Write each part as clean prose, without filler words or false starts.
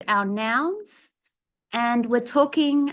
our nouns, and we're talking,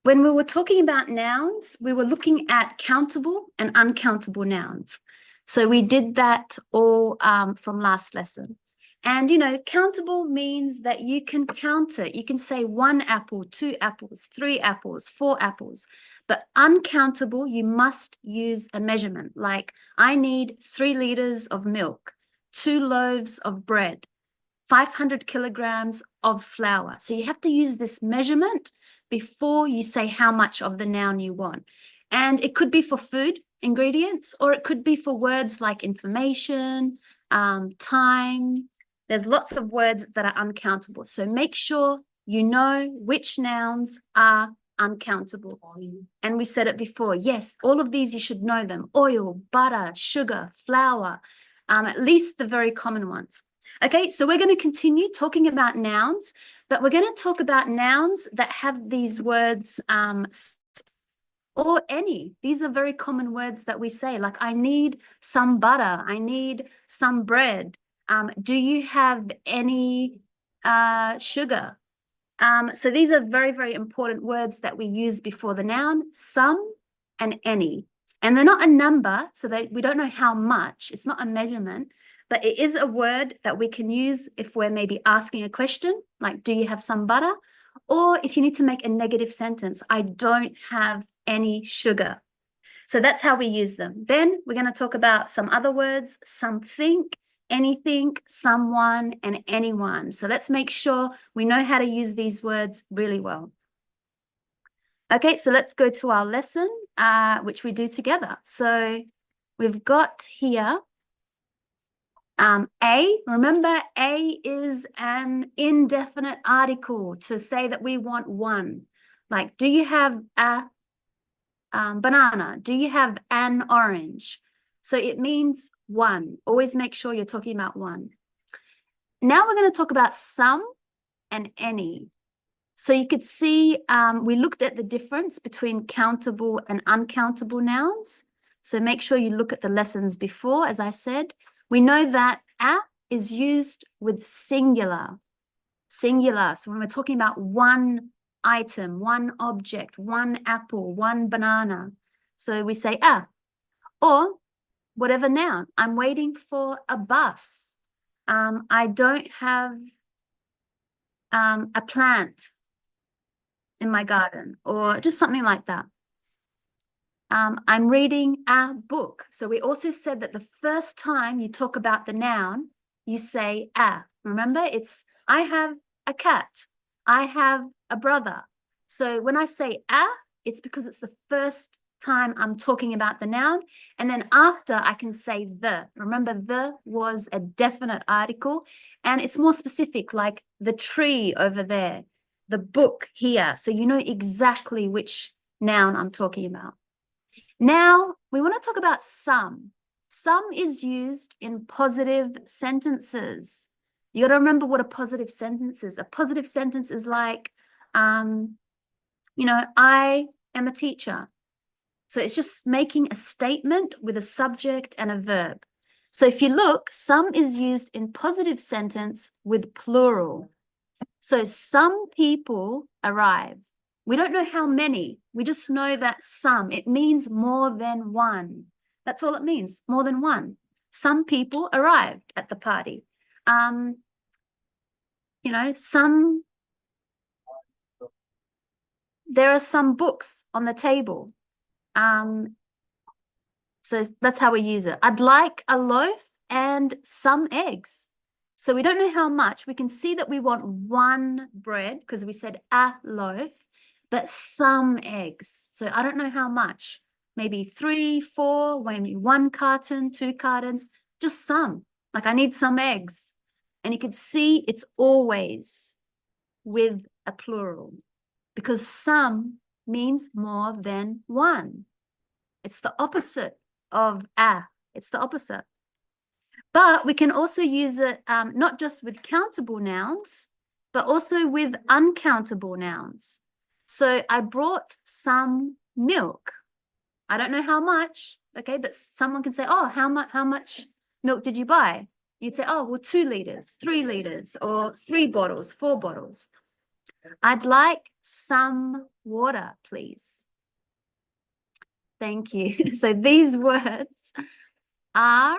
when we were talking about nouns, we were looking at countable and uncountable nouns. So we did that all from last lesson. And, you know, countable means that you can count it. You can say 1 apple, 2 apples, 3 apples, 4 apples. But uncountable, you must use a measurement. Like, I need 3 liters of milk, 2 loaves of bread, 500 kilograms of flour. So you have to use this measurement before you say how much of the noun you want. And it could be for food ingredients, or it could be for words like information, time. There's lots of words that are uncountable. So make sure you know which nouns are uncountable. And we said it before. Yes, all of these, you should know them. Oil, butter, sugar, flour, at least the very common ones. Okay, so we're going to continue talking about nouns, but we're going to talk about nouns that have these words or any. These are very common words that we say, like I need some butter, I need some bread. Do you have any sugar? So these are very, very important words that we use before the noun, some and any. And they're not a number, so we don't know how much. It's not a measurement, but it is a word that we can use if we're maybe asking a question, like, do you have some butter? Or if you need to make a negative sentence, I don't have any sugar. So that's how we use them. Then we're going to talk about some other words, something, anything, someone, and anyone. So let's make sure we know how to use these words really well. Okay, so let's go to our lesson, which we do together. So we've got here A. Remember, A is an indefinite article to say that we want one. Like, do you have a banana? Do you have an orange? So it means one. Always make sure you're talking about one. Now we're going to talk about some and any. So you could see we looked at the difference between countable and uncountable nouns. So make sure you look at the lessons before, as I said. We know that a is used with singular. Singular. So when we're talking about one item, one object, one apple, one banana. So we say a. Or whatever noun. I'm waiting for a bus. I don't have a plant in my garden, or just something like that. I'm reading a book. So we also said that the first time you talk about the noun, you say a. Remember, it's I have a cat. I have a brother. So when I say a, it's because it's the first time I'm talking about the noun. And then after, I can say the. Remember, the was a definite article, and it's more specific, like the tree over there, the book here. So you know exactly which noun I'm talking about. Now, we want to talk about some. Some is used in positive sentences. You got to remember what a positive sentence is. A positive sentence is like, you know, I am a teacher. So it's just making a statement with a subject and a verb. So if you look, some is used in positive sentence with plural. So some people arrive. We don't know how many. We just know that some. It means more than one. That's all it means, more than one. Some people arrived at the party. You know, there are some books on the table. So that's how we use it. I'd like a loaf and some eggs. So we don't know how much. We can see that we want one bread because we said a loaf, but some eggs. So I don't know how much. Maybe 3, 4, maybe 1 carton, 2 cartons, just some. Like I need some eggs. And you can see it's always with a plural because some means more than one. It's the opposite of a. It's the opposite. But we can also use it not just with countable nouns, but also with uncountable nouns. So I brought some milk. I don't know how much, okay, but someone can say, oh, how much milk did you buy? You'd say, oh, well, 2 liters, 3 liters, or 3 bottles, 4 bottles. I'd like some water, please. Thank you. So these words are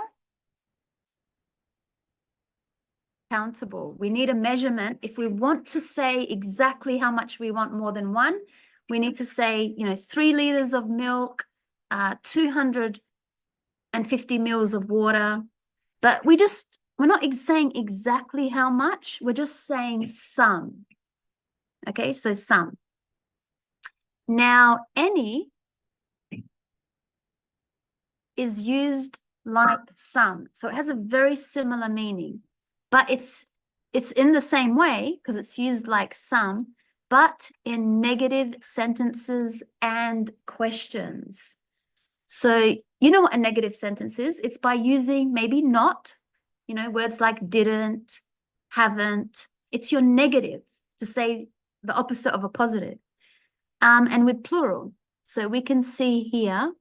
countable. We need a measurement. If we want to say exactly how much we want more than one, we need to say, 3 liters of milk, 250 mils of water. But we're not saying exactly how much. We're just saying some. Okay, so some. Now, any is used like some. So it has a very similar meaning, but it's in the same way because it's used like some, but in negative sentences and questions. So you know what a negative sentence is? It's by using maybe not, words like didn't, haven't. It's your negative to say the opposite of a positive. And with plural. So we can see here,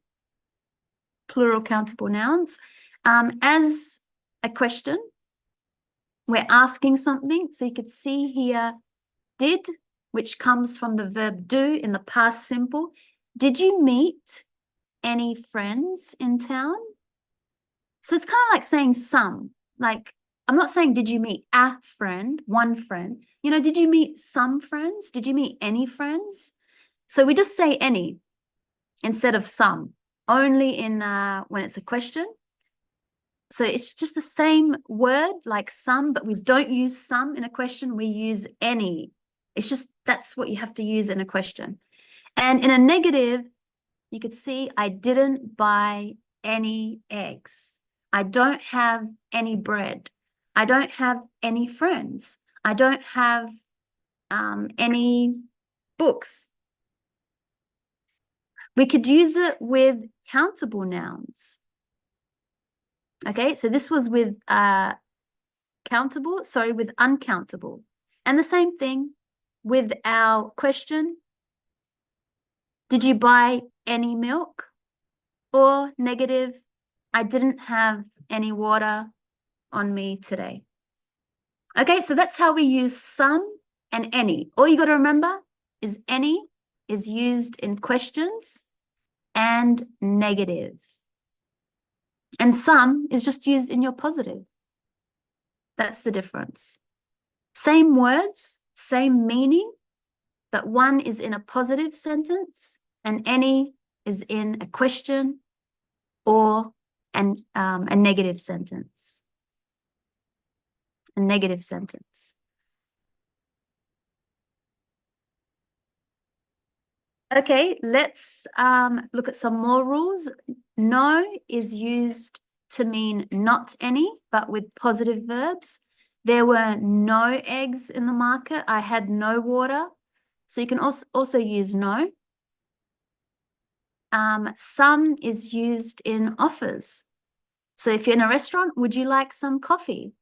plural countable nouns. As a question, we're asking something. So you could see here, did, which comes from the verb do in the past simple. Did you meet any friends in town? So it's kind of like saying some. Like, I'm not saying, did you meet a friend, one friend? Did you meet some friends? Did you meet any friends? So we just say any instead of some, only in when it's a question. So it's just the same word like some, but we don't use some in a question. We use any. It's just that's what you have to use in a question. And in a negative, you could see I didn't buy any eggs. I don't have any bread. I don't have any friends. I don't have any books. We could use it with countable nouns. Okay, so this was with with uncountable. And the same thing with our question, did you buy any milk? Or negative, I didn't have any water on me today. Okay, so that's how we use some and any. All you got to remember is any is used in questions and negative. And some is just used in your positive. That's the difference. Same words, same meaning, but one is in a positive sentence and any is in a question or a negative sentence. A negative sentence. Okay, let's look at some more rules. No is used to mean not any, but with positive verbs. There were no eggs in the market. I had no water. So you can also use no. Some is used in offers. So if you're in a restaurant, would you like some coffee?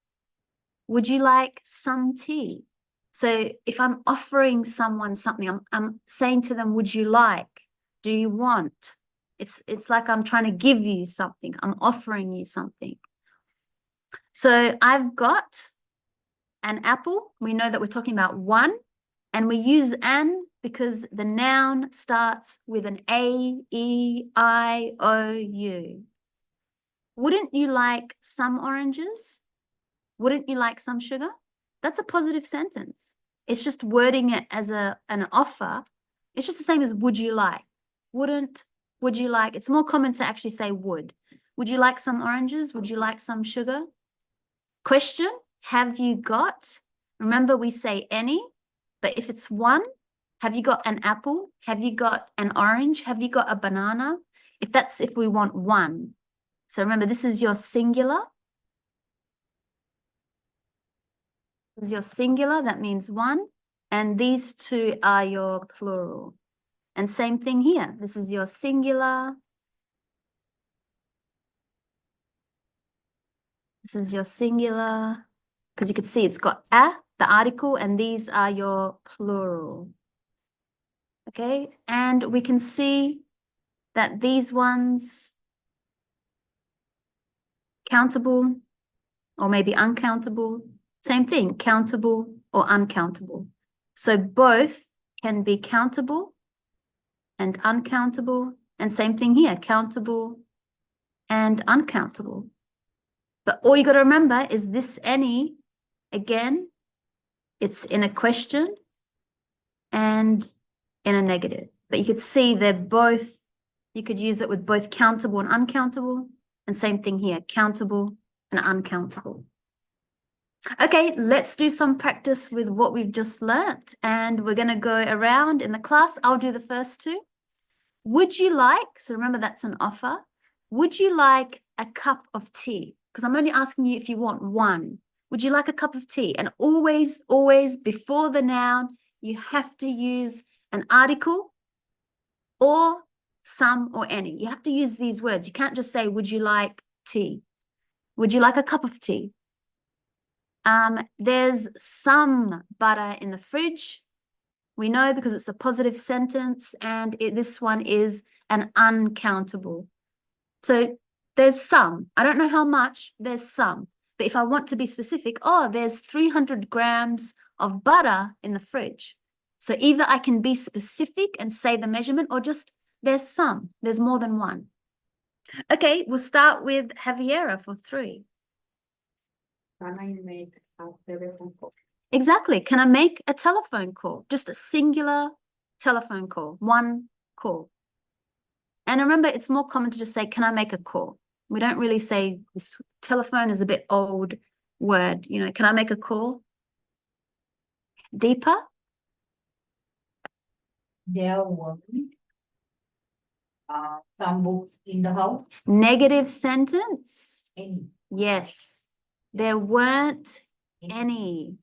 Would you like some tea? So if I'm offering someone something, I'm saying to them, would you like? Do you want? It's like I'm trying to give you something. I'm offering you something. So I've got an apple. We know that we're talking about one. And we use an because the noun starts with an A, E, I, O, U. Wouldn't you like some oranges? Wouldn't you like some sugar? That's a positive sentence. It's just wording it as an offer. It's just the same as would you like? Wouldn't, would you like? It's more common to actually say would. Would you like some oranges? Would you like some sugar? Question, have you got? Remember we say any, but if it's one, have you got an apple? Have you got an orange? Have you got a banana? If we want one. So remember, this is your singular. This is your singular, that means one. And these two are your plural. And same thing here. This is your singular. This is your singular. Because you can see it's got a, the article, and these are your plural. Okay, and we can see that these ones, countable, or maybe uncountable. Same thing, countable or uncountable. So both can be countable and uncountable, and same thing here, countable and uncountable. But all you got to remember is this any, again, it's in a question and in a negative. But you could see they're both, you could use it with both countable and uncountable, and same thing here, countable and uncountable. Okay, let's do some practice with what we've just learnt, and we're going to go around in the class. I'll do the first two. Would you like, so remember that's an offer, would you like a cup of tea? Because I'm only asking you if you want one. Would you like a cup of tea? And always, always before the noun, you have to use an article or some or any. You have to use these words. You can't just say, would you like tea? Would you like a cup of tea? There's some butter in the fridge. We know because it's a positive sentence, and this one is an uncountable. So there's some. I don't know how much, there's some. But if I want to be specific, oh, there's 300 grams of butter in the fridge. So either I can be specific and say the measurement, or just there's some, there's more than one. Okay, we'll start with Javiera for 3. Can I make a telephone call? Exactly. Can I make a telephone call? Just a singular telephone call, one call. And remember, it's more common to just say, can I make a call? We don't really say this. Telephone is a bit old word. You know, can I make a call? Deeper? There were some books in the house. Negative sentence? Any. Yes. There weren't any.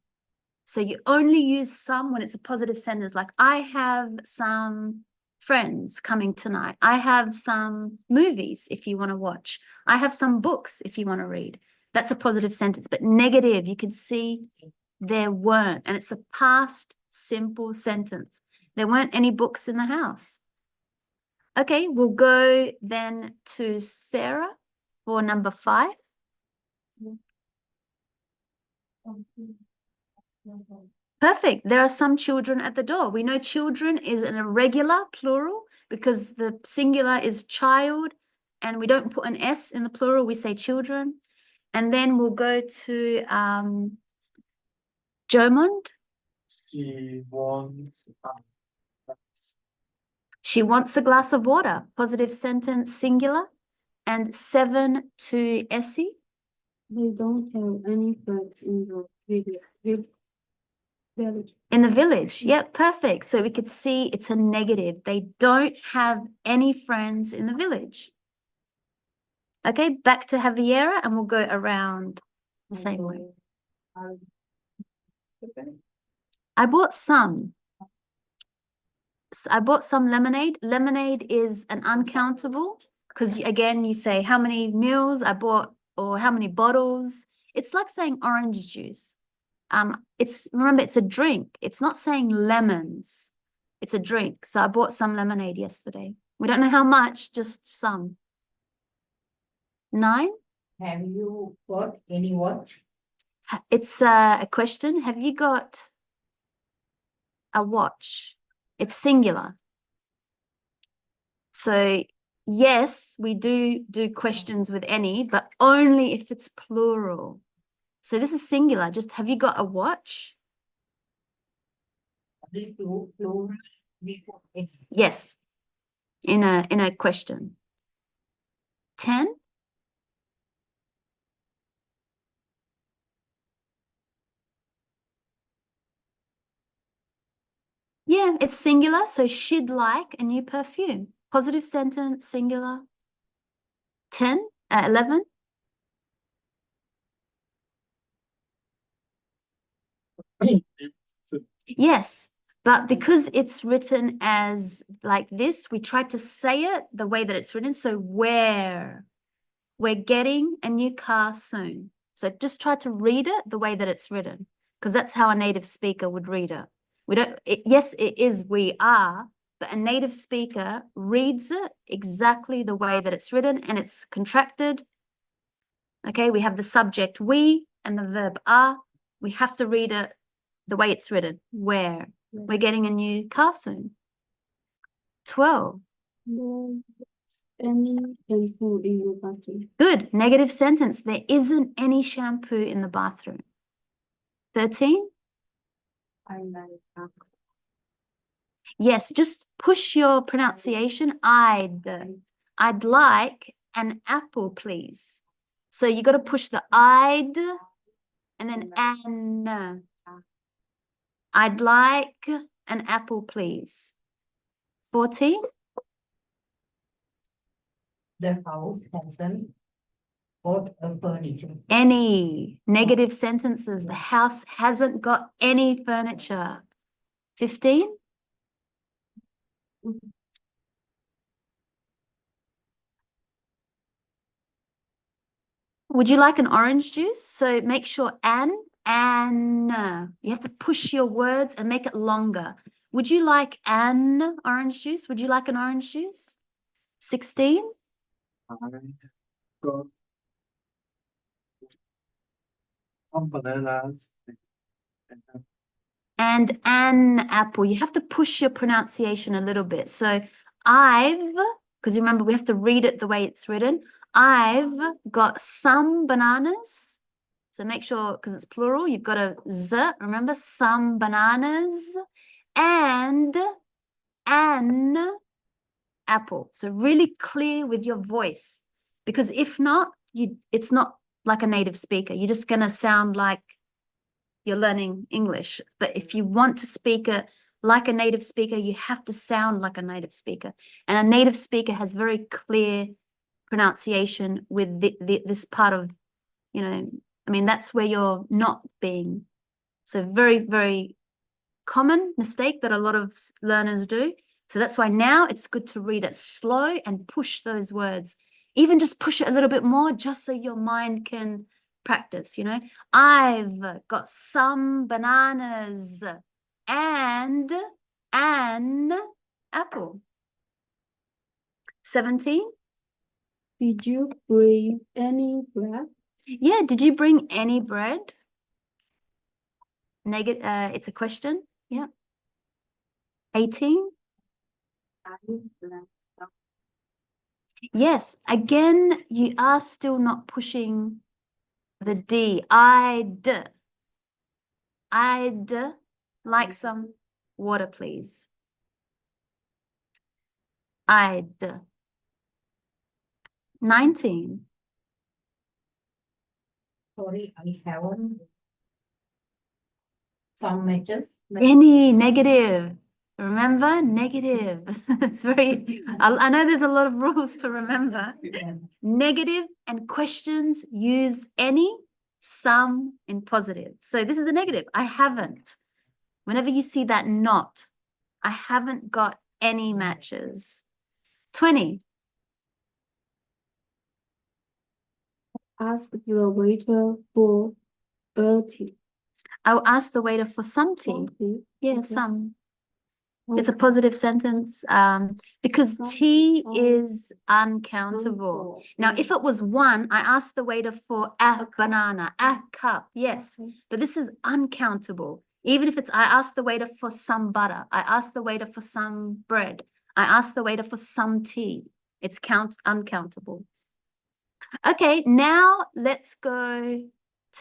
So you only use some when it's a positive sentence, like I have some friends coming tonight. I have some movies if you want to watch. I have some books if you want to read. That's a positive sentence. But negative, you can see there weren't. And it's a past simple sentence. There weren't any books in the house. Okay, we'll go then to Sarah for number 5. Perfect. There are some children at the door. We know children is an irregular plural because the singular is child, and we don't put an S in the plural. We say children. And then we'll go to Jomond. She wants a glass of water. Positive sentence, singular. And 7 to Essie. They don't have any friends in the village. In the village. Yep, perfect. So we could see it's a negative. They don't have any friends in the village. Okay, back to Javiera, and we'll go around the same way. I bought some. I bought some lemonade. Lemonade is an uncountable because, again, you say how many meals I bought or how many bottles. It's like saying orange juice. Remember, it's a drink. It's not saying lemons. It's a drink. So I bought some lemonade yesterday. We don't know how much, just some. 9. Have you got any watch? It's a question. Have you got a watch? It's singular. So yes, we do questions with any, but only if it's plural. So this is singular. Just have you got a watch? Yes, in a question. 10. Yeah, it's singular, so she'd like a new perfume. Positive sentence, singular. 11. Yes, but because it's written as like this, we try to say it the way that it's written. So we're getting a new car soon. So just try to read it the way that it's written, because that's how a native speaker would read it. Yes, it is we are, but a native speaker reads it exactly the way that it's written, and it's contracted Okay, we have the subject we and the verb are. We have to read it the way it's written. Where? We're getting a new car soon. 12. There's any shampoo in your bathroom. Good. Negative sentence. There isn't any shampoo in the bathroom. 13. I like Yes, just push your pronunciation. I'd like an apple, please. So you got to push the I'd and then an. I'd like an apple, please. 14. the house hasn't got a furniture. Any negative sentences. The house hasn't got any furniture. 15. Would you like an orange juice? So make sure you have to push your words and make it longer. Would you like an orange juice? Would you like an orange juice? 16. I got some bananas. And an apple. You have to push your pronunciation a little bit. So because remember, we have to read it the way it's written. I've got some bananas. So make sure, because it's plural, you've got a z. Remember, some bananas and an apple. So really clear with your voice, because if not, it's not like a native speaker. You're just going to sound like you're learning English. But if you want to speak it like a native speaker, you have to sound like a native speaker. And a native speaker has very clear pronunciation with this part of, I mean, that's where you're not being. So very, very common mistake that a lot of learners do. So that's why now it's good to read it slow and push those words. Even just push it a little bit more, just so your mind can practice, I've got some bananas and an apple. 17. Did you bring any bread? Yeah, did you bring any bread? It's a question. Yeah. 18. Yes, again, you are still not pushing the D. I'd like some water, please. I'd. 19. Sorry, I haven't. Some matches. Any negative. Remember, negative. It's very, I know there's a lot of rules to remember. Negative and questions use any, some in positive. So this is a negative. I haven't. Whenever you see that not, I haven't got any matches. 20. Ask the waiter for tea. I'll ask the waiter for some tea. Tea. Yeah, Okay. some. It's a positive sentence because tea is uncountable. Now, if it was one, I asked the waiter for a banana, a cup, yes. But this is uncountable. Even if I asked the waiter for some butter, I asked the waiter for some bread, I asked the waiter for some tea. It's uncountable. Okay, now let's go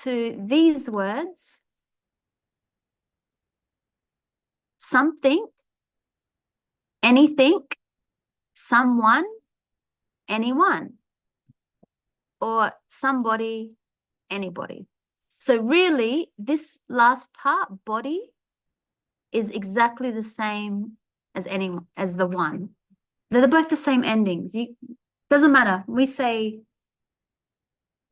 to these words. Something, anything, someone, anyone, or somebody, anybody. So really, this last part, body, is exactly the same as the one. They're both the same endings. Doesn't matter. We say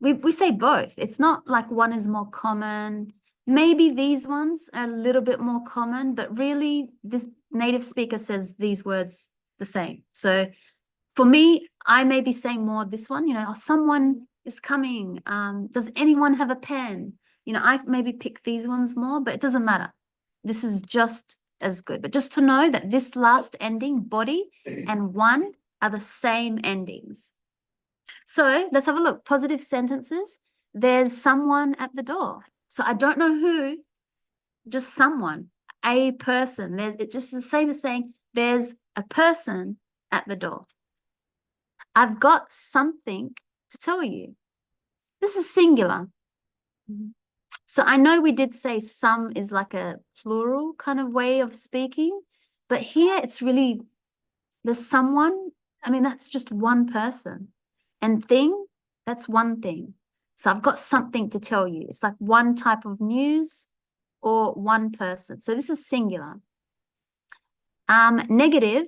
both. It's not like one is more common. Maybe these ones are a little bit more common, but really this native speaker says these words the same. So for me, I may be saying more this one, someone is coming. Does anyone have a pen? I maybe pick these ones more, but it doesn't matter. This is just as good. But just to know that this last ending, body and one, are the same endings. So let's have a look. Positive sentences. There's someone at the door. So I don't know who, just someone, a person. It's just the same as saying there's a person at the door. I've got something to tell you. This is singular. So I know we did say some is like a plural kind of way of speaking, but here it's really there's someone. I mean, that's just one person. And thing, that's one thing. So I've got something to tell you. It's like one type of news or one person. So this is singular. Negative,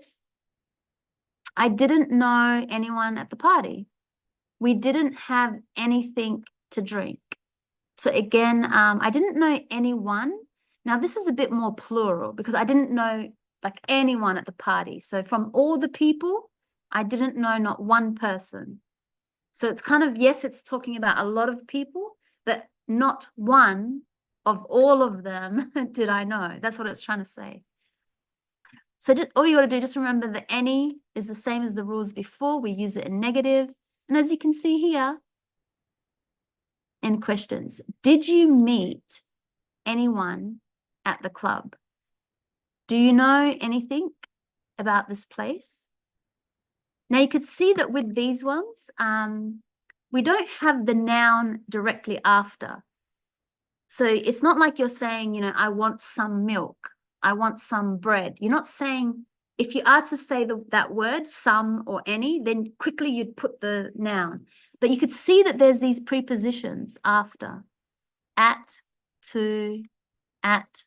I didn't know anyone at the party. We didn't have anything to drink. So again, I didn't know anyone. Now this is a bit more plural because I didn't know like anyone at the party. So from all the people, I didn't know not one person. So it's kind of, yes, it's talking about a lot of people, but not one of all of them did I know. That's what it's trying to say. So just, all you got to do, just remember that any is the same as the rules before. We use it in negative. And as you can see here in questions, did you meet anyone at the club? Do you know anything about this place? Now you could see that with these ones, we don't have the noun directly after. So it's not like you're saying, you know, I want some milk. I want some bread. You're not saying, if you are to say that word, some or any, then quickly you'd put the noun. But you could see that there's these prepositions after. At, to, at,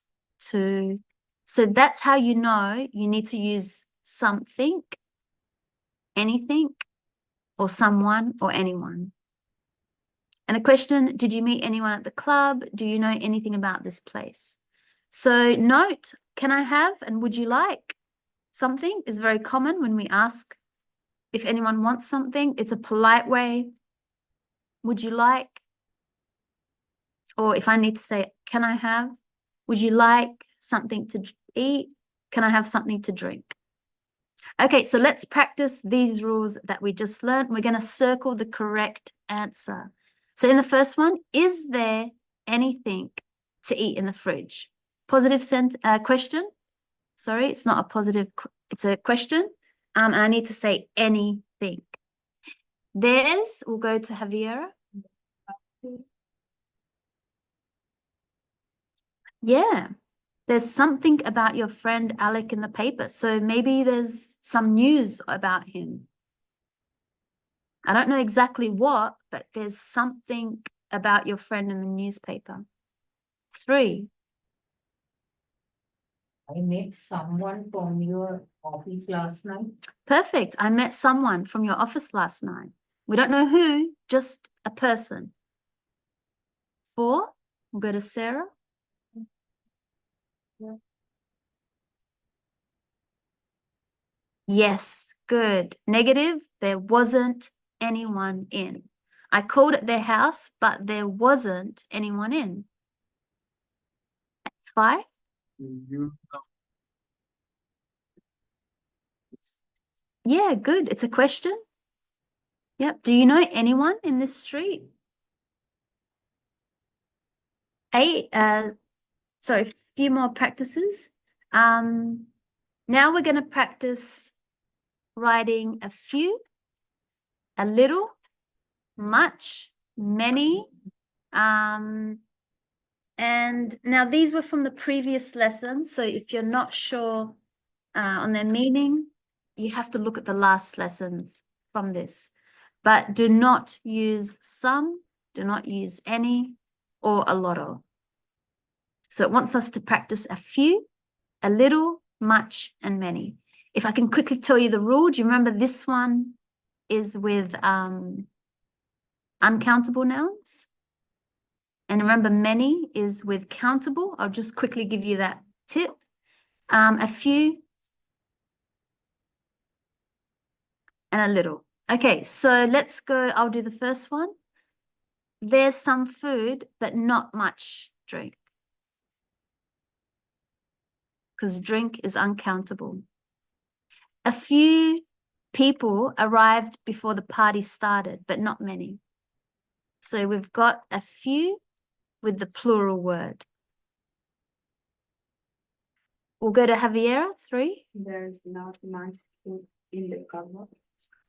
to. So that's how you know you need to use something, anything, or someone or anyone. And a question, did you meet anyone at the club? Do you know anything about this place? So note, can I have and would you like something is very common when we ask if anyone wants something. It's a polite way. Would you like? Or if I need to say, can I have? Would you like something to eat? Can I have something to drink? Okay, so let's practice these rules that we just learned. We're going to circle the correct answer. So in the first one, is there anything to eat in the fridge? Positive question. Sorry, it's not a positive, it's a question. And I need to say anything. There's, we'll go to Javiera. Yeah, there's something about your friend Alec in the paper. So maybe there's some news about him. I don't know exactly what, but there's something about your friend in the newspaper. 3. I met someone from your office last night. Perfect. I met someone from your office last night. We don't know who, just a person. 4, we'll go to Sarah. Yes, good. Negative, there wasn't anyone in. I called at their house, but there wasn't anyone in. 5. You know. Yeah, good. It's a question. Yep. Do you know anyone in this street? 8. Sorry, a few more practices. Now we're going to practice writing a few, a little, much, many. And now these were from the previous lesson. So if you're not sure on their meaning, you have to look at the last lessons from this. But do not use some, do not use any, or a lot of. So it wants us to practice a few, a little, much, and many. If I can quickly tell you the rule, do you remember this one is with uncountable nouns? And remember, many is with countable. I'll just quickly give you that tip. A few and a little. Okay, so let's go. I'll do the first one. There's some food, but not much drink. Because drink is uncountable. A few people arrived before the party started, but not many. So we've got a few with the plural word. We'll go to Javiera, 3. There's not much food in the cupboard.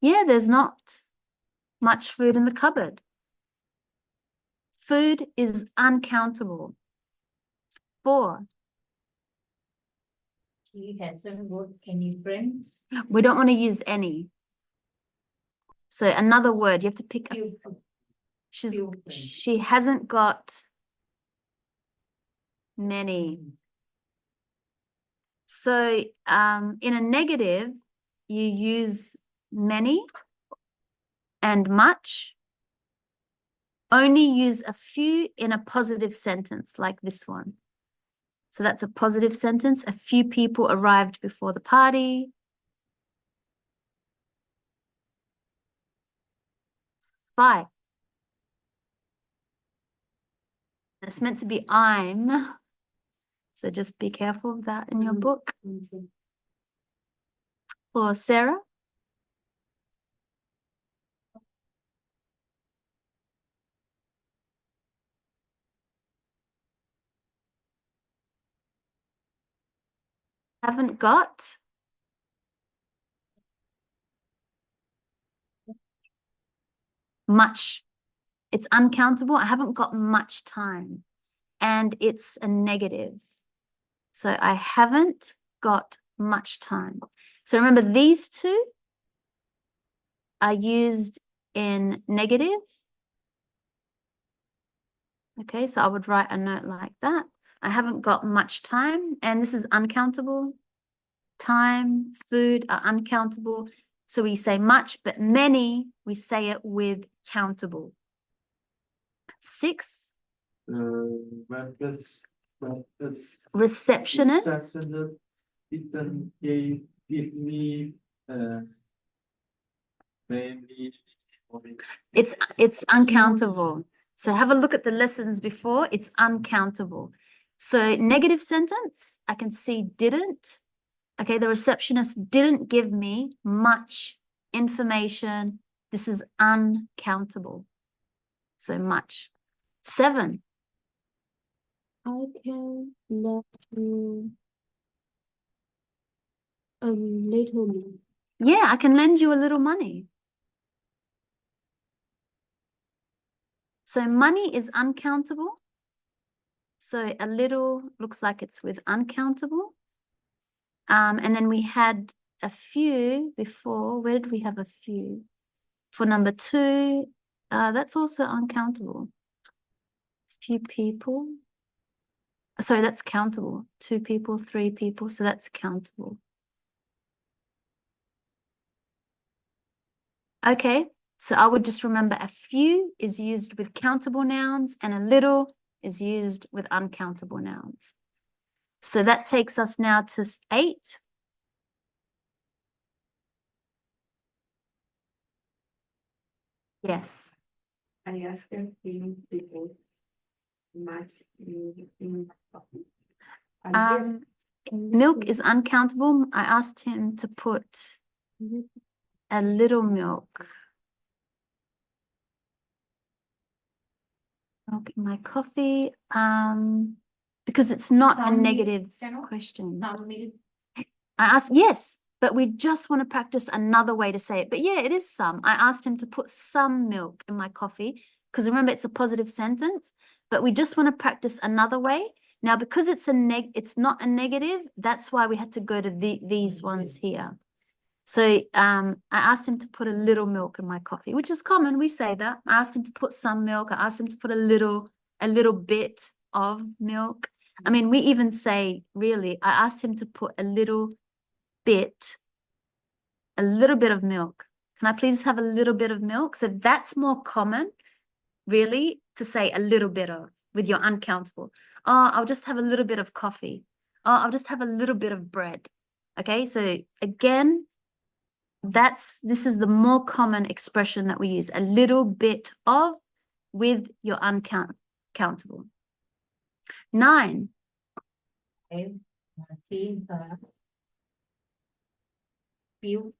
Yeah, there's not much food in the cupboard. Food is uncountable. 4. She hasn't got any friends. We don't want to use any. So another word, you have to pick. Few friends. She hasn't got many. So in a negative, you use many and much. Only use a few in a positive sentence like this one. So that's a positive sentence. A few people arrived before the party. 5. It's meant to be I'm. So just be careful of that in your book. For Sarah. Haven't got. Much. It's uncountable. I haven't got much time. And it's a negative. So I haven't got much time. So remember, these two are used in negative. Okay, so I would write a note like that. I haven't got much time, and this is uncountable. Time, food are uncountable. So we say much, but many, we say it with countable. 6. Breakfast. Receptionist. Receptionist didn't give me maybe. It's uncountable. So have a look at the lessons before. It's uncountable. So negative sentence, I can see didn't. Okay, the receptionist didn't give me much information. This is uncountable. So much. 7. I can let you a little bit. Yeah, I can lend you a little money. So money is uncountable. So a little looks like it's with uncountable. And then we had a few before. Where did we have a few? For number 2, that's also uncountable. Few people. Sorry, that's countable. 2 people, 3 people, so that's countable. Okay, so I would just remember a few is used with countable nouns and a little is used with uncountable nouns. So that takes us now to 8. Yes. I asked a few people much in coffee. Milk is uncountable. I asked him to put a little milk. Milk in my coffee. Because it's not a Some negative milk, question. Some milk. I asked, yes, but we just want to practice another way to say it. But yeah, it is some. I asked him to put some milk in my coffee because remember, it's a positive sentence, but we just want to practice another way. Now, because it's it's not a negative, that's why we had to go to these ones here. So I asked him to put a little milk in my coffee, which is common. We say that. I asked him to put some milk. I asked him to put a little bit of milk. I mean, we even say, really, I asked him to put a little bit of milk. Can I please have a little bit of milk? So that's more common, really, to say a little bit of with your uncountable. Oh, I'll just have a little bit of coffee. Oh, I'll just have a little bit of bread. Okay, so again, this is the more common expression that we use, a little bit of with your uncountable. 9. I've seen her few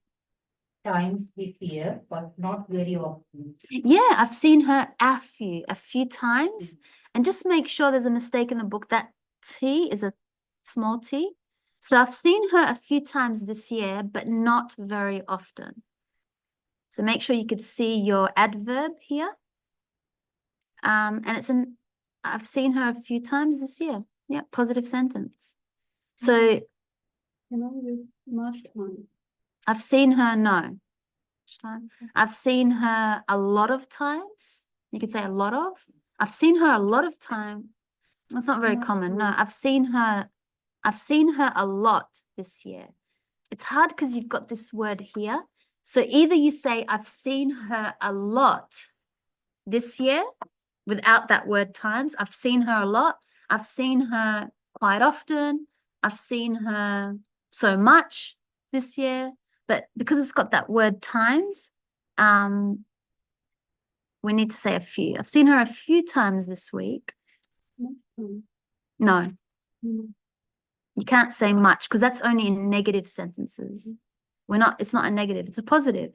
times this year, but not very often. Yeah, I've seen her a few times. And just make sure there's a mistake in the book. That T is a small t. So I've seen her a few times this year, but not very often. So make sure you could see your adverb here. And I've seen her a few times this year. Yeah, positive sentence. So Can I use much time? I've seen her, no. Time. I've seen her a lot of times. You could say a lot of. I've seen her a lot of time. That's not very Not common. No, time. I've seen her a lot this year. It's hard because you've got this word here. So either you say I've seen her a lot this year without that word times. I've seen her a lot. I've seen her quite often. I've seen her so much this year. But because it's got that word times, we need to say a few. I've seen her a few times this week. Much time. No, Mm. you can't say much because that's only in negative sentences. It's not a negative, it's a positive.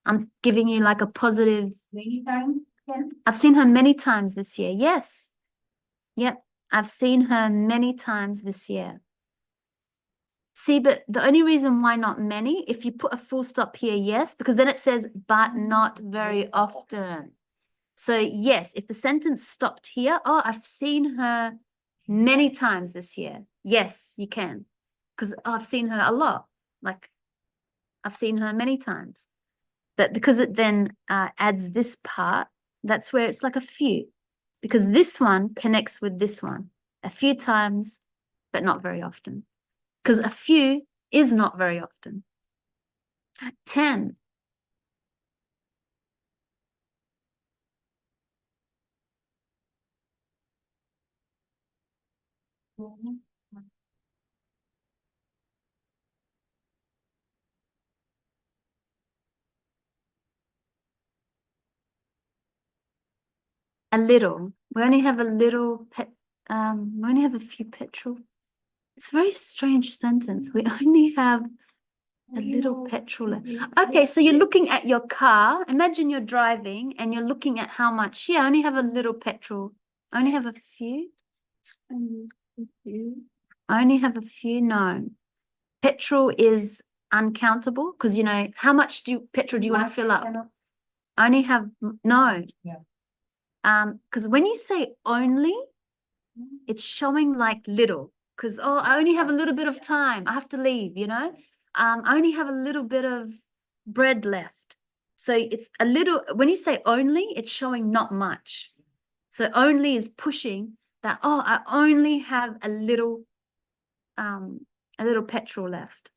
I'm giving you like a positive. Many times, Ken? I've seen her many times this year. Yes. Yep. I've seen her many times this year. See, but the only reason why not many, if you put a full stop here, yes, because then it says, but not very often. So yes, if the sentence stopped here, oh, I've seen her many times this year. Yes, you can. Because I've seen her a lot. Like, I've seen her many times. But because it then adds this part, that's where it's like a few. Because this one connects with this one. A few times, but not very often. Because a few is not very often. 10. A little. We only have a little we only have a few petrol. It's a very strange sentence. We only have a little petrol left. Okay, so you're looking at your car. Imagine you're driving and you're looking at how much. Yeah, I only have a little petrol. I only have a few. A few. I only have a few. No. Petrol is uncountable because, you know, how much petrol do you want to fill up? I only have, no. Yeah. Because when you say only, it's showing like little. Because, oh, I only have a little bit of time. I have to leave, you know? I only have a little bit of bread left. So it's a little, when you say only, it's showing not much. So only is pushing that, oh, I only have a little petrol left.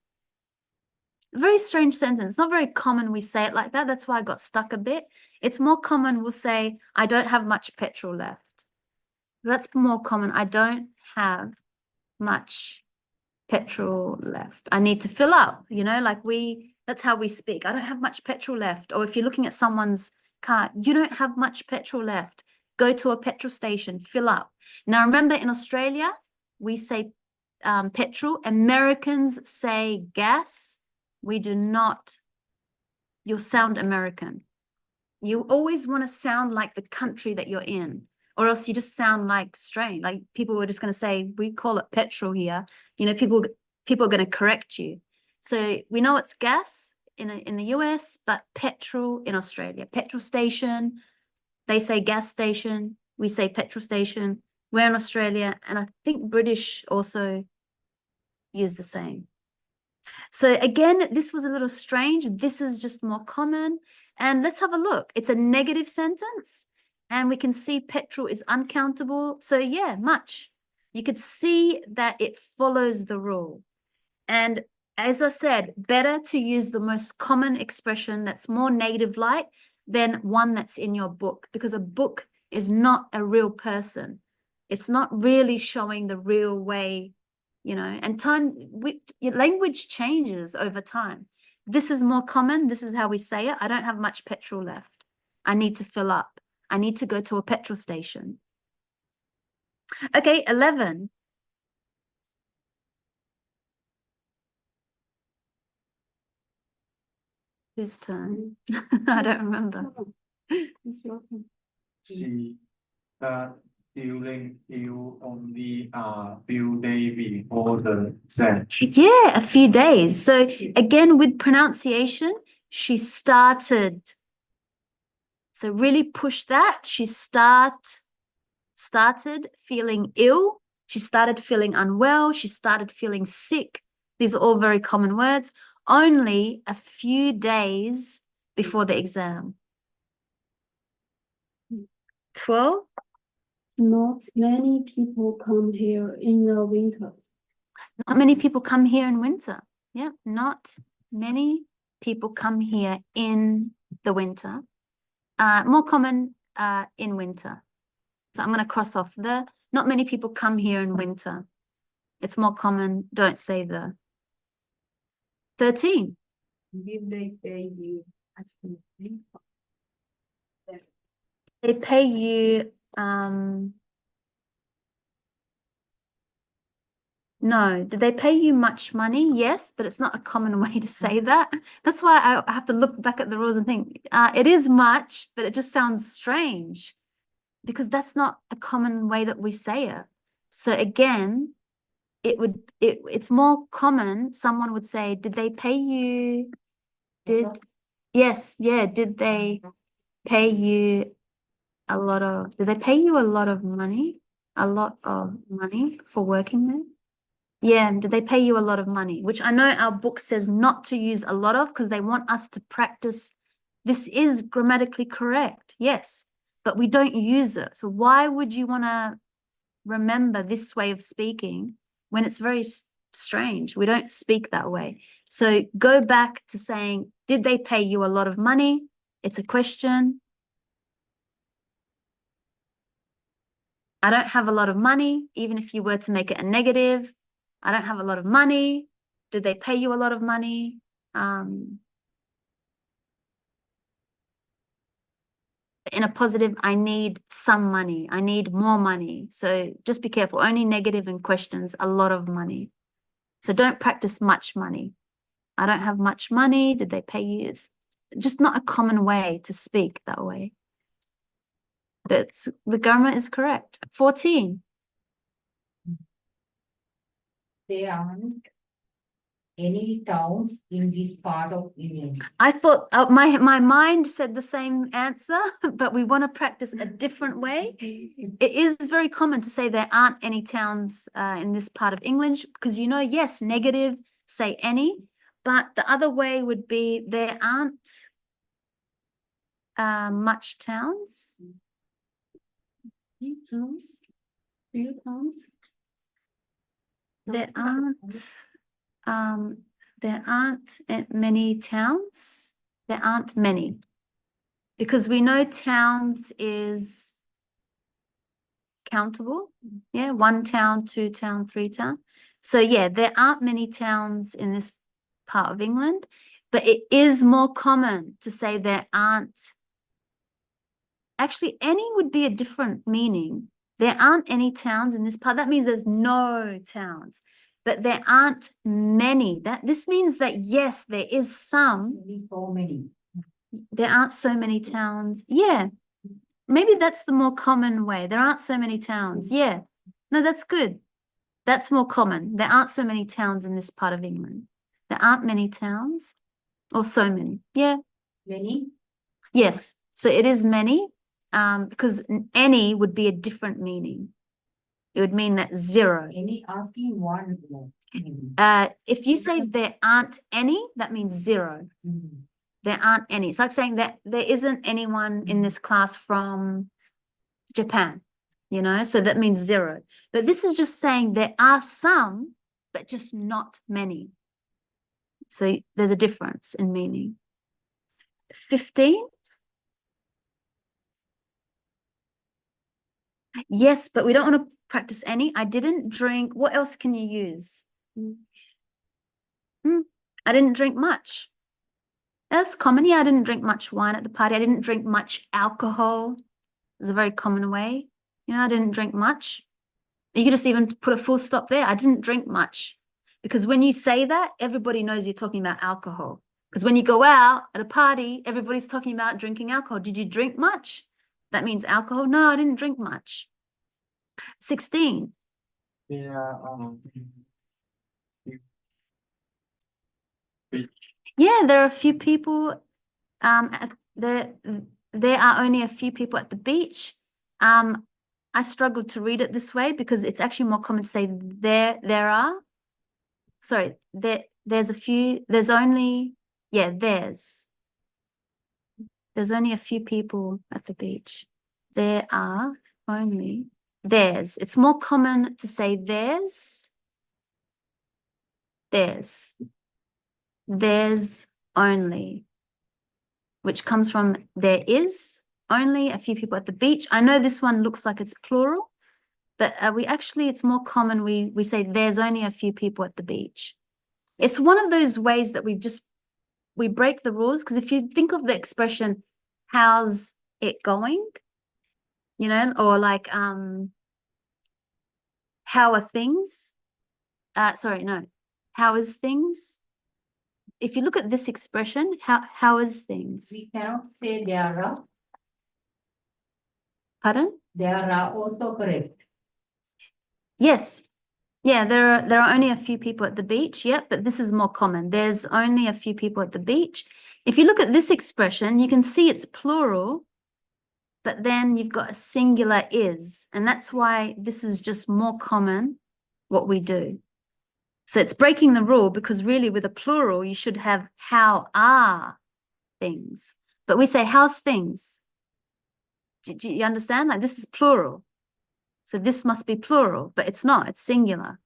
A very strange sentence. Not very common we say it like that. That's why I got stuck a bit. It's more common we'll say, I don't have much petrol left. That's more common. I don't have much petrol left. I need to fill up, you know, like that's how we speak. I don't have much petrol left. Or if you're looking at someone's car, you don't have much petrol left. Go to a petrol station, fill up. Now, remember in Australia, we say petrol. Americans say gas. We do not. You'll sound American. You always want to sound like the country that you're in, or else you just sound like strange. Like people were just going to say, we call it petrol here. You know, people are going to correct you. So we know it's gas in the US, but petrol in Australia. Petrol station, they say gas station. We say petrol station. We're in Australia, and I think British also use the same. So again, this was a little strange. This is just more common. And let's have a look. It's a negative sentence. And we can see petrol is uncountable. So yeah, much. You could see that it follows the rule. And as I said, better to use the most common expression that's more native-like than one that's in your book, because a book is not a real person. It's not really showing the real way, you know, and language changes over time. This is more common. This is how we say it. I don't have much petrol left. I need to fill up. I need to go to a petrol station. Okay, 11. Whose turn? I don't remember. It's your turn. She feeling ill only a few days before the exam. Yeah, a few days. So again, with pronunciation, she started. So really push that. She started feeling ill. She started feeling unwell. She started feeling sick. These are all very common words. Only a few days before the exam. 12. Not many people come here in the winter. Not many people come here in winter. Yeah, not many people come here in the winter. More common in winter. So I'm going to cross off the. Not many people come here in winter. It's more common. Don't say the. 13. Did they pay you? Actually, They pay you. No. Did they pay you much money? Yes, but it's not a common way to say that. That's why I have to look back at the rules and think it is much, but it just sounds strange because that's not a common way that we say it. So again, it's more common. Someone would say, did they pay you? Yes, yeah. Did they pay you did they pay you a lot of money? A lot of money for working there? Yeah, did they pay you a lot of money? Which I know our book says not to use a lot of because they want us to practice. This is grammatically correct, yes, but we don't use it. So why would you want to remember this way of speaking when it's very strange? We don't speak that way. So go back to saying, did they pay you a lot of money? It's a question. I don't have a lot of money, even if you were to make it a negative. I don't have a lot of money. Did they pay you a lot of money? In a positive, I need some money. I need more money. So just be careful. Only negative in questions, a lot of money. So don't practice much money. I don't have much money. Did they pay you? It's just not a common way to speak that way. But the grammar is correct. 14. there aren't any towns in this part of England. I thought my mind said the same answer, but we want to practice a different way. It is very common to say there aren't any towns in this part of England because, yes, negative, say any, but the other way would be there aren't much towns. Few towns. Few towns. There aren't many towns. There aren't many. Because we know towns is countable. Yeah, 1 town, 2 town, 3 town. So yeah, there aren't many towns in this part of England, but it is more common to say there aren't. Actually, any would be a different meaning. There aren't any towns in this part. That means there's no towns, but there aren't many. This means that yes, there is some. Maybe so many. There aren't so many towns. Yeah, maybe that's the more common way. There aren't so many towns. Yeah, no, that's good. That's more common. There aren't so many towns in this part of England. There aren't many towns or so many. Yeah. Many? Yes. So it is many because any would be a different meaning. It would mean that 0. Any asking one more. If you say there aren't any, that means 0. There aren't any. It's like saying that there isn't anyone in this class from Japan, so that means 0. But this is just saying there are some, but just not many. So there's a difference in meaning. 15. Yes, but we don't want to practice any. I didn't drink. What else can you use? I didn't drink much. That's common. Yeah, I didn't drink much wine at the party. I didn't drink much alcohol. It's a very common way. I didn't drink much. You could just even put a full stop there. I didn't drink much. Because when you say that, everybody knows you're talking about alcohol. Because when you go out at a party, everybody's talking about drinking alcohol. Did you drink much? That means alcohol. No, I didn't drink much. 16. There are beach. Yeah, there are a few people. There are only a few people at the beach. I struggled to read it this way because it's actually more common to say there are. Sorry, there's a few. There's only, yeah, there's only a few people at the beach. There are only, there's. It's more common to say there's only, which comes from there is only a few people at the beach. I know this one looks like it's plural, but it's more common we say there's only a few people at the beach. It's one of those ways that we break the rules, because if you think of the expression, how's it going? You know, or like how are things? Sorry, no. How is things? If you look at this expression, how is things? We cannot say there are. Pardon? There are also correct. Yes. Yeah, there are only a few people at the beach. Yep, but this is more common. There's only a few people at the beach. If you look at this expression, you can see it's plural, but then you've got a singular is, and that's why this is just more common what we do. So it's breaking the rule, because really with a plural, you should have how are things, but we say how's things. Do you understand? Like, this is plural. So this must be plural, but it's not, it's singular.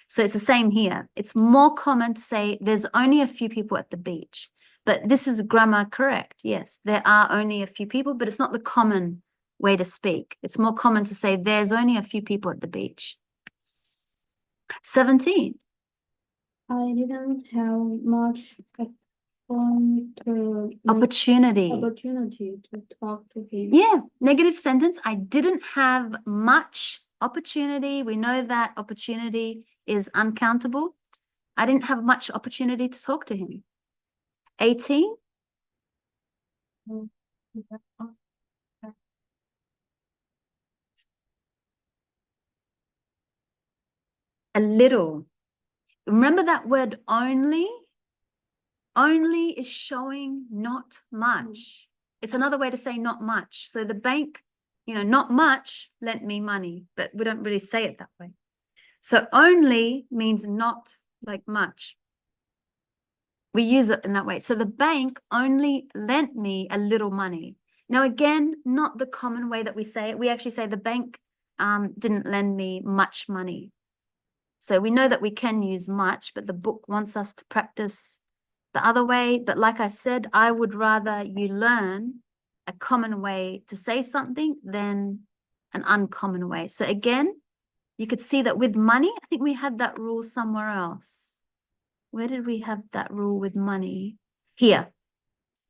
So it's the same here. It's more common to say there's only a few people at the beach, but this is grammar correct. Yes, there are only a few people, but it's not the common way to speak. It's more common to say there's only a few people at the beach. 17. I didn't have much Opportunity. opportunity to talk to him. Yeah, negative sentence. I didn't have much opportunity. We know that opportunity is uncountable. I didn't have much opportunity to talk to him. 18. A little. Remember that word only? Only is showing not much. It's another way to say not much. So the bank, you know, not much lent me money, but we don't really say it that way. So only means not like much. We use it in that way. So the bank only lent me a little money. Now, again, not the common way that we say it. We actually say the bank didn't lend me much money. So we know that we can use much, but the book wants us to practice the other way. But like I said, I would rather you learn a common way to say something than an uncommon way. So again, you could see that with money, I think we had that rule somewhere else. Where did we have that rule with money? Here,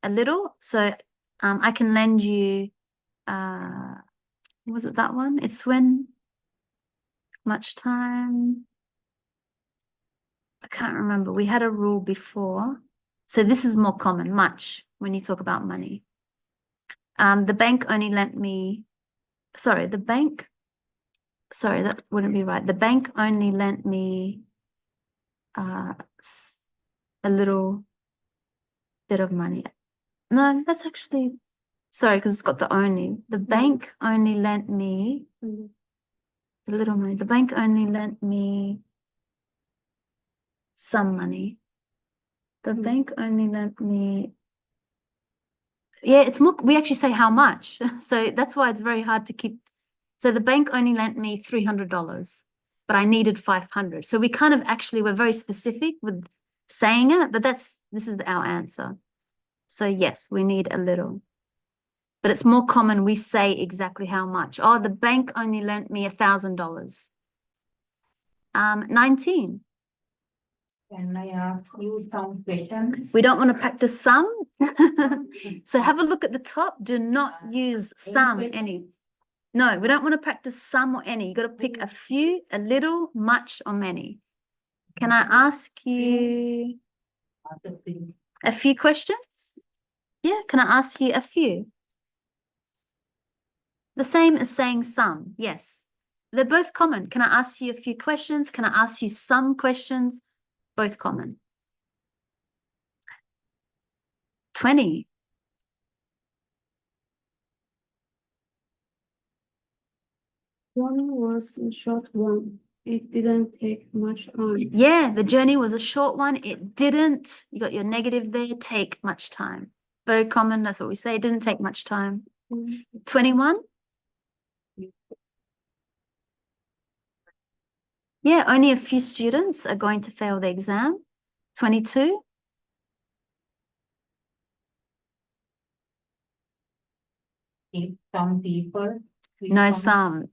a little. So I can lend you, was it that one? It's when much time. I can't remember. We had a rule before. So this is more common, much, when you talk about money. The bank only lent me, sorry, that wouldn't be right. The bank only lent me a little bit of money. No, that's actually, sorry, because it's got the only. The bank only lent me a little money. The bank only lent me some money. The bank only lent me, yeah, it's more, we actually say how much. So that's why it's very hard to keep. So the bank only lent me $300, but I needed 500. So we kind of actually were very specific with saying it, but this is our answer. So yes, we need a little, but it's more common we say exactly how much. Oh, the bank only lent me $1,000. 19. Can I ask you some questions? We don't want to practice some. So have a look at the top. Do not use some, any. No, we don't want to practice some or any. You got to pick a few, a little, much, or many. Can I ask you? A few questions? Yeah, can I ask you a few? The same as saying some, yes. They're both common. Can I ask you a few questions? Can I ask you some questions? Both common. 20. One was a short one. It didn't take much time. Yeah, the journey was a short one. It didn't, you got your negative there, take much time. Very common, that's what we say. It didn't take much time. 21. Yeah, only a few students are going to fail the exam. 22. If some people. No, some.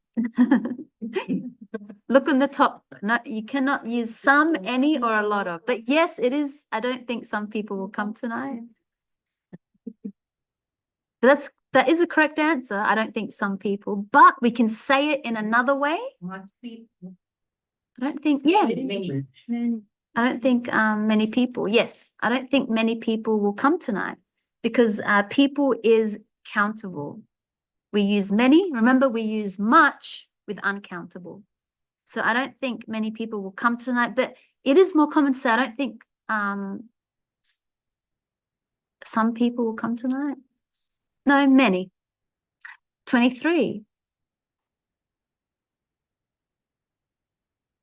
Look on the top. No, you cannot use some, any, or a lot of. But yes, it is. I don't think some people will come tonight. That is a correct answer. I don't think some people, but we can say it in another way. Much people. I don't think, yeah. Many. Many. I don't think many people. Yes, I don't think many people will come tonight because people is countable. We use many. Remember, we use much with uncountable. So I don't think many people will come tonight, but it is more common to say I don't think some people will come tonight. No, many. 23.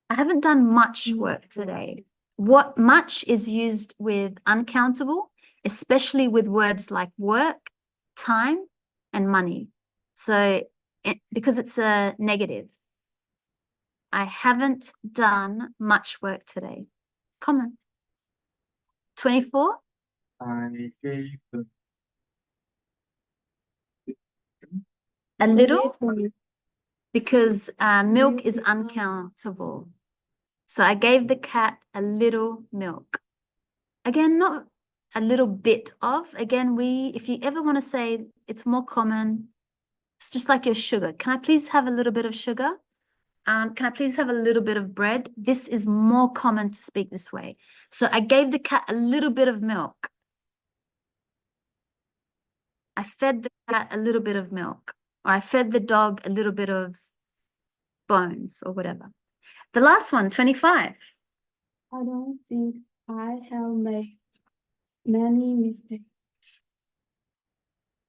I haven't done much work today. What much is used with uncountable, especially with words like work, time, and money. So because it's a negative. I haven't done much work today. Common. 24. I gave the A little, Little. because milk is uncountable. So I gave the cat a little milk. Again, not a little bit of. Again, if you ever want to say it's more common, it's just like your sugar. Can I please have a little bit of sugar? Can I please have a little bit of bread? This is more common to speak this way. So I gave the cat a little bit of milk. I fed the cat a little bit of milk. Or I fed the dog a little bit of bones or whatever. The last one, 25. I don't think I have made many mistakes.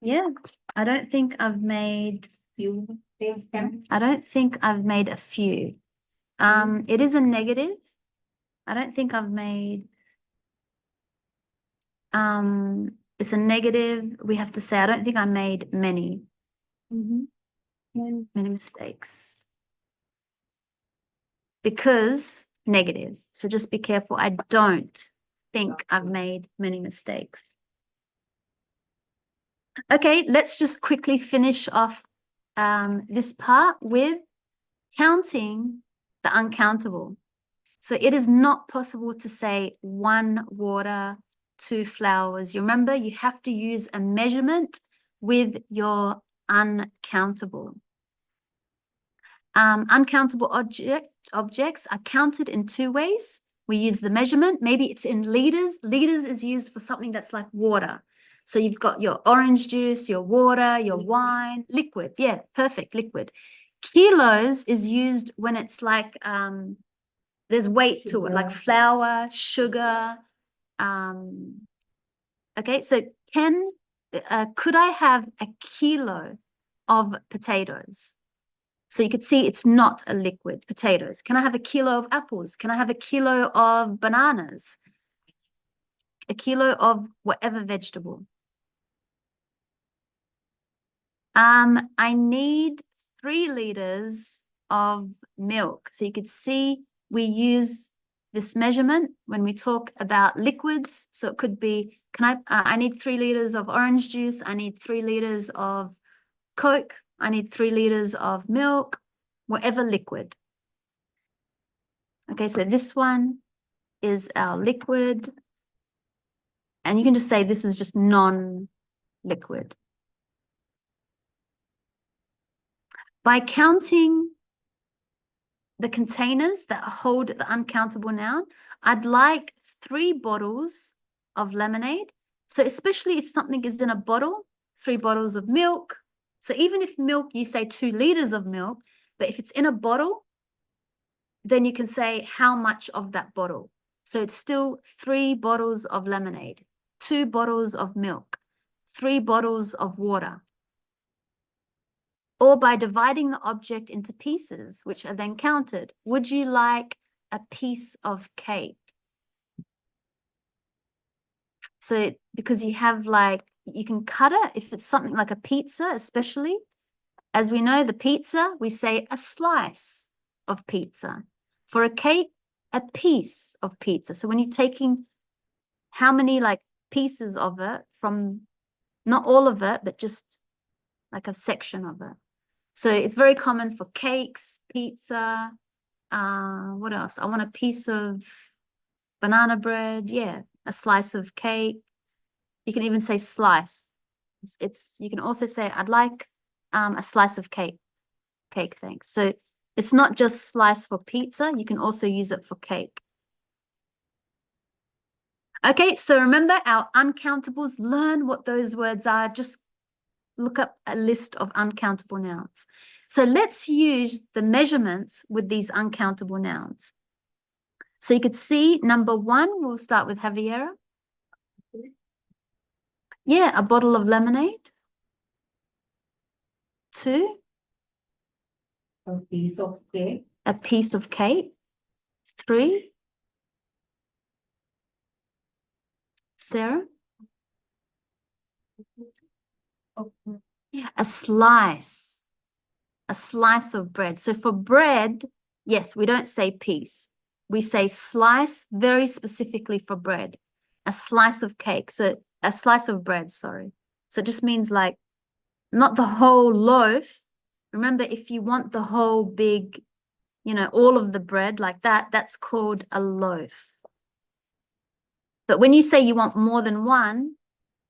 Yeah, I don't think I've made Few mistakes. I don't think I've made a few. It is a negative. I don't think I've made it's a negative. We have to say I don't think I made many Many. mistakes. Because negative. So just be careful. I don't think I've made many mistakes. Okay, let's just quickly finish off this part with counting the uncountable. So it is not possible to say 1 water, 2 flowers. You remember, you have to use a measurement with your uncountable. Uncountable objects are counted in 2 ways. We use the measurement. Maybe it's in liters. Liters is used for something that's like water. So you've got your orange juice, your water, your wine, liquid. Yeah, perfect, liquid. Kilos is used when it's like there's weight to it, like flour, sugar. Okay, so could I have a kilo of potatoes? So you could see it's not a liquid, potatoes. Can I have a kilo of apples? Can I have a kilo of bananas? A kilo of whatever vegetable. I need 3 liters of milk. So you could see we use this measurement when we talk about liquids. So it could be, I need 3 liters of orange juice. I need 3 liters of Coke. I need 3 liters of milk, whatever liquid. Okay, so this one is our liquid. And you can just say this is just non-liquid. By counting the containers that hold the uncountable noun, I'd like 3 bottles of lemonade. So especially if something is in a bottle, 3 bottles of milk. So even if milk, you say 2 liters of milk, but if it's in a bottle, then you can say how much of that bottle. So it's still 3 bottles of lemonade, 2 bottles of milk, 3 bottles of water. Or by dividing the object into pieces, which are then counted. Would you like a piece of cake? So because you have like, you can cut it if it's something like a pizza, especially. As we know, the pizza, we say a slice of pizza. For a cake, a piece of pizza. So when you're taking how many like pieces of it from, not all of it, but just like a section of it. So it's very common for cakes, pizza, what else? I want a piece of banana bread. Yeah, a slice of cake. You can even say slice. You can also say, I'd like a slice of cake. Cake, thanks. So it's not just slice for pizza. You can also use it for cake. Okay, so remember our uncountables. Learn what those words are. Just look up a list of uncountable nouns. So let's use the measurements with these uncountable nouns. So you could see number 1, we'll start with Javiera. Yeah, a bottle of lemonade. 2, A piece of cake. a piece of cake. 3, Sarah. Yeah, a slice of bread. So for bread, yes, we don't say piece. We say slice very specifically for bread. A slice of cake. So a slice of bread, sorry. So it just means like not the whole loaf. Remember, if you want the whole big, you know, all of the bread like that, that's called a loaf. But when you say you want more than one,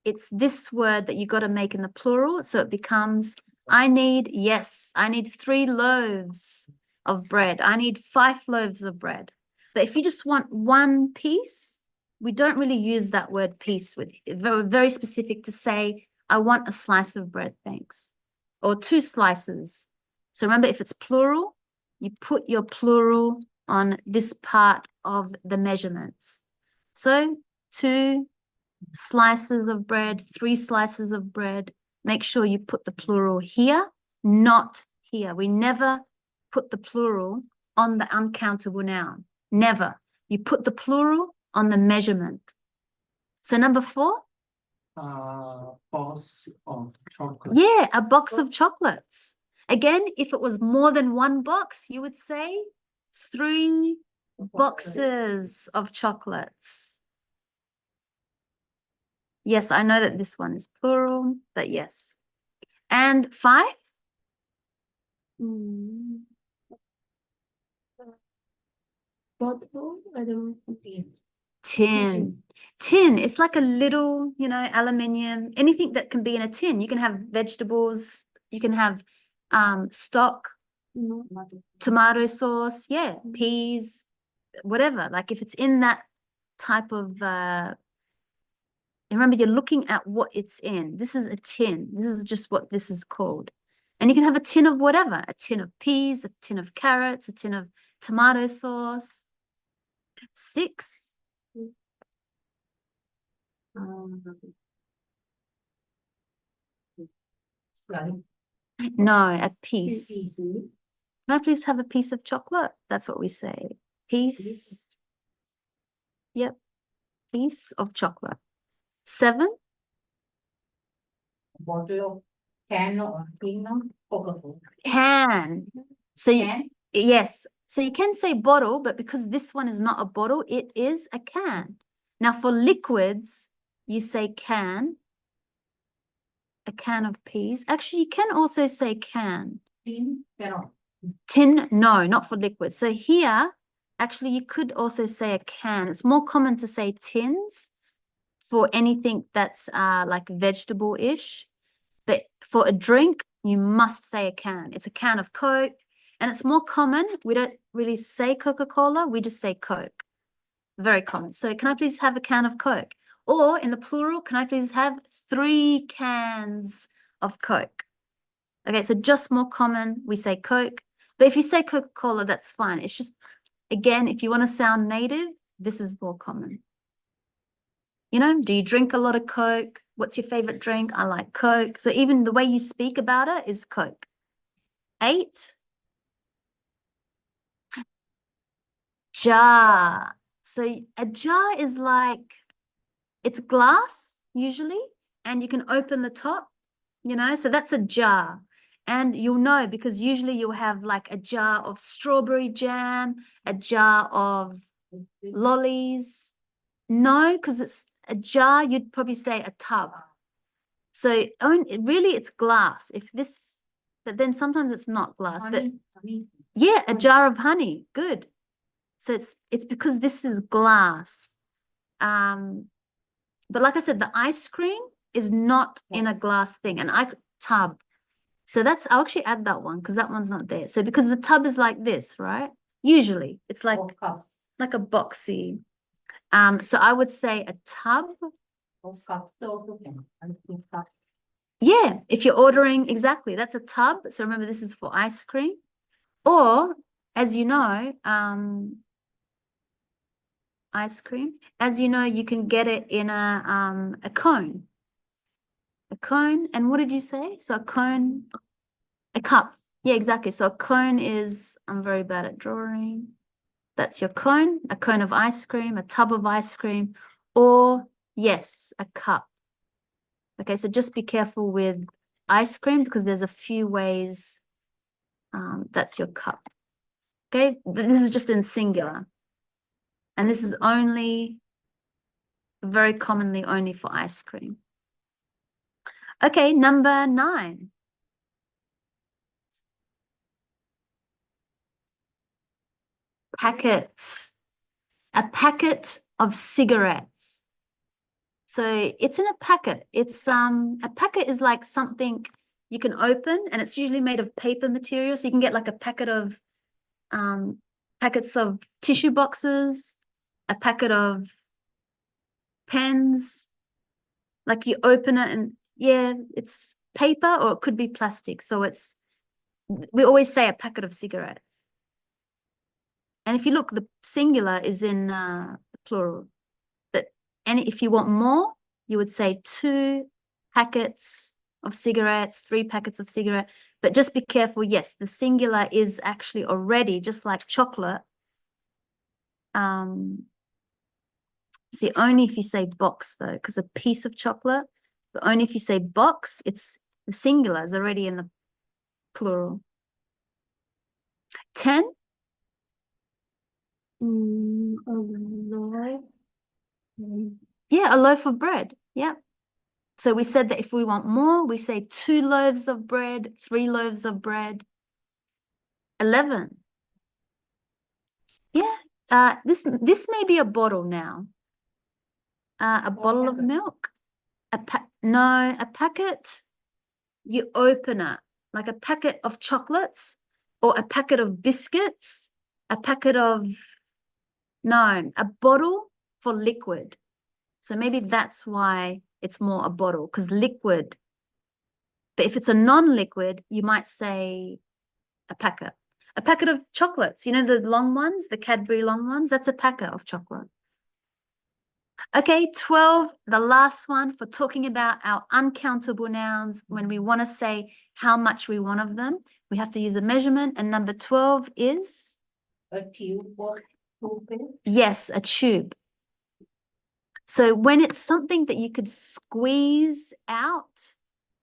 it's this word that you got to make in the plural. So it becomes, I need 3 loaves of bread. I need 5 loaves of bread. But if you just want one piece, we don't really use that word piece with very, very specific to say, I want a slice of bread, thanks. Or 2 slices. So remember, if it's plural, you put your plural on this part of the measurements. So 2 slices of bread, 3 slices of bread. Make sure you put the plural here, not here. We never put the plural on the uncountable noun. Never. You put the plural on the measurement. So number 4. Box of chocolate. Yeah, a box of chocolates. Again, if it was more than 1 box, you would say 3 boxes of chocolates. Yes, I know that this one is plural, but yes. And 5? Bottle, I don't know. Tin. Tin, it's like a little, you know, aluminium, anything that can be in a tin. You can have vegetables, you can have stock, No. tomato sauce, yeah, peas, whatever. Like if it's in that type of remember, you're looking at what it's in. This is a tin. This is just what this is called. And you can have a tin of whatever, a tin of peas, a tin of carrots, a tin of tomato sauce. 6. Slice. No, a piece. Piece. Can I please have a piece of chocolate? That's what we say. Piece. Yep. Piece of chocolate. 7. Bottle of can of Coca-Cola. Can. So you, Can. yes. So you can say bottle, but because this one is not a bottle, it is a can. Now for liquids, you say can. A can of peas. Actually, you can also say can. Tin. Cannot. Tin, no, not for liquid. So here, actually, you could also say a can. It's more common to say tins for anything that's like vegetable-ish. But for a drink, you must say a can. It's a can of Coke. And it's more common. We don't really say Coca-Cola. We just say Coke. Very common. So can I please have a can of Coke? Or in the plural, can I please have 3 cans of Coke? Okay, so just more common, we say Coke. But if you say Coca-Cola, that's fine. It's just, again, if you want to sound native, this is more common. You know, do you drink a lot of Coke? What's your favorite drink? I like Coke. So even the way you speak about it is Coke. 8. Jar. So a jar is like, it's glass usually, and you can open the top, you know, so that's a jar. And you'll know because usually you'll have like a jar of strawberry jam, a jar of lollies. No, because it's a jar, you'd probably say a tub. So really it's glass. If this, but then sometimes it's not glass, but Honey. yeah, a jar of honey. Good. So it's because this is glass. But like I said, the ice cream is not in a glass thing, an tub. So I'll actually add that one because that one's not there. So because the tub is like this, right? Usually it's like Or cups. like a boxy. So I would say a tub. Or cups also can. I think cups. Yeah, if you're ordering, exactly, that's a tub. So remember, this is for ice cream. Or, as you know, ice cream. As you know, you can get it in a cone. A cone. And what did you say? So a cone, a cup. Yeah, exactly. So a cone is, I'm very bad at drawing. That's your cone, a cone of ice cream, a tub of ice cream, or yes, a cup. Okay, so just be careful with ice cream because there's a few ways. That's your cup. Okay, this is just in singular. And this is only, very commonly only for ice cream. Okay, number 9. Packets. A packet of cigarettes. So it's in a packet. It's a packet is like something you can open, and it's usually made of paper material. So you can get like a packet of packets of tissue boxes, a packet of pens. Like you open it and yeah, it's paper or it could be plastic. So we always say a packet of cigarettes. And if you look, the singular is in the plural. But if you want more, you would say 2 packets of cigarettes, 3 packets of cigarette. But just be careful. Yes, the singular is actually already just like chocolate. See, only if you say box though, because a piece of chocolate, but only if you say box, it's the singular is already in the plural. 10. A loaf. Yeah, a loaf of bread. Yeah. So we said that if we want more, we say 2 loaves of bread, 3 loaves of bread. 11. Yeah. This may be a bottle now. A bottle of packet. milk. No, a packet. You open it like a packet of chocolates or a packet of biscuits, a packet of a bottle for liquid. So maybe that's why it's more a bottle, because liquid. But if it's a non-liquid, you might say a packet. A packet of chocolates, you know, the long ones, the Cadbury long ones, that's a packet of chocolate. Okay, 12, the last one for talking about our uncountable nouns. When we want to say how much we want of them, we have to use a measurement. And number 12 is? A tube of toothpaste. Yes, a tube. So when it's something that you could squeeze out,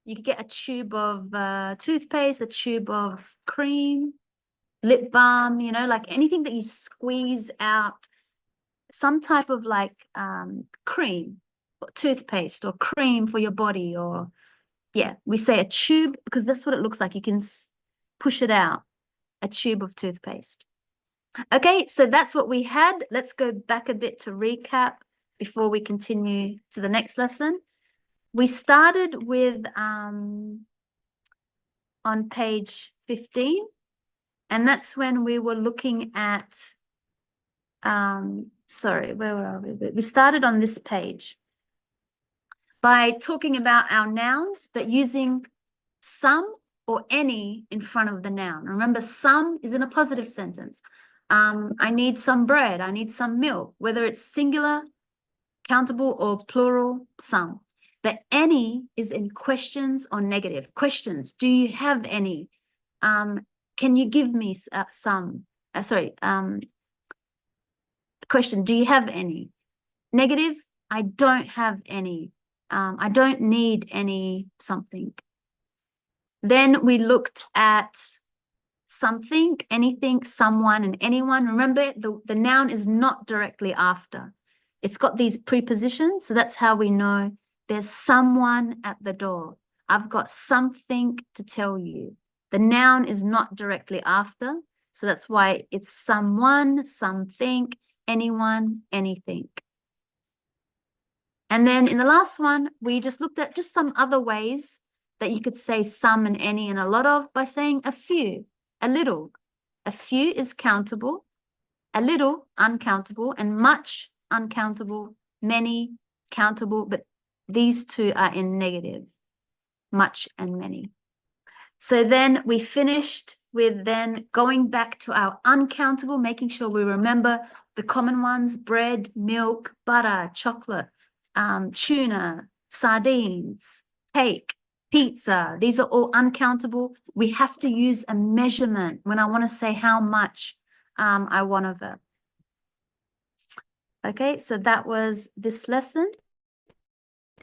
you could get a tube of toothpaste, a tube of cream, lip balm, you know, like anything that you squeeze out, some type of like cream or toothpaste or cream for your body, or yeah, we say a tube because that's what it looks like. You can push it out, a tube of toothpaste. Okay, so that's what we had. Let's go back a bit to recap before we continue to the next lesson. We started with on page 15, and that's when we were looking at sorry, where were we? We started on this page. by talking about our nouns, but using some or any in front of the noun. Remember, some is in a positive sentence. I need some bread. I need some milk, whether it's singular, countable, or plural, some. But any is in questions or negative. Questions, do you have any? Can you give me some? Question, do you have any? Negative, I don't have any. I don't need any something. Then we looked at something, anything, someone, and anyone. Remember, the noun is not directly after. It's got these prepositions, so that's how we know there's someone at the door. I've got something to tell you. The noun is not directly after, so that's why it's someone, something, anyone, anything. And then in the last one, we just looked at just some other ways that you could say some and any and a lot of by saying a few, a little. A few is countable, a little uncountable, and much uncountable, many countable, but these two are in negative, much and many. So then we finished with then going back to our uncountable, making sure we remember the common ones: bread, milk, butter, chocolate, tuna, sardines, cake, pizza. These are all uncountable. We have to use a measurement when I want to say how much I want of it. Okay, so that was this lesson.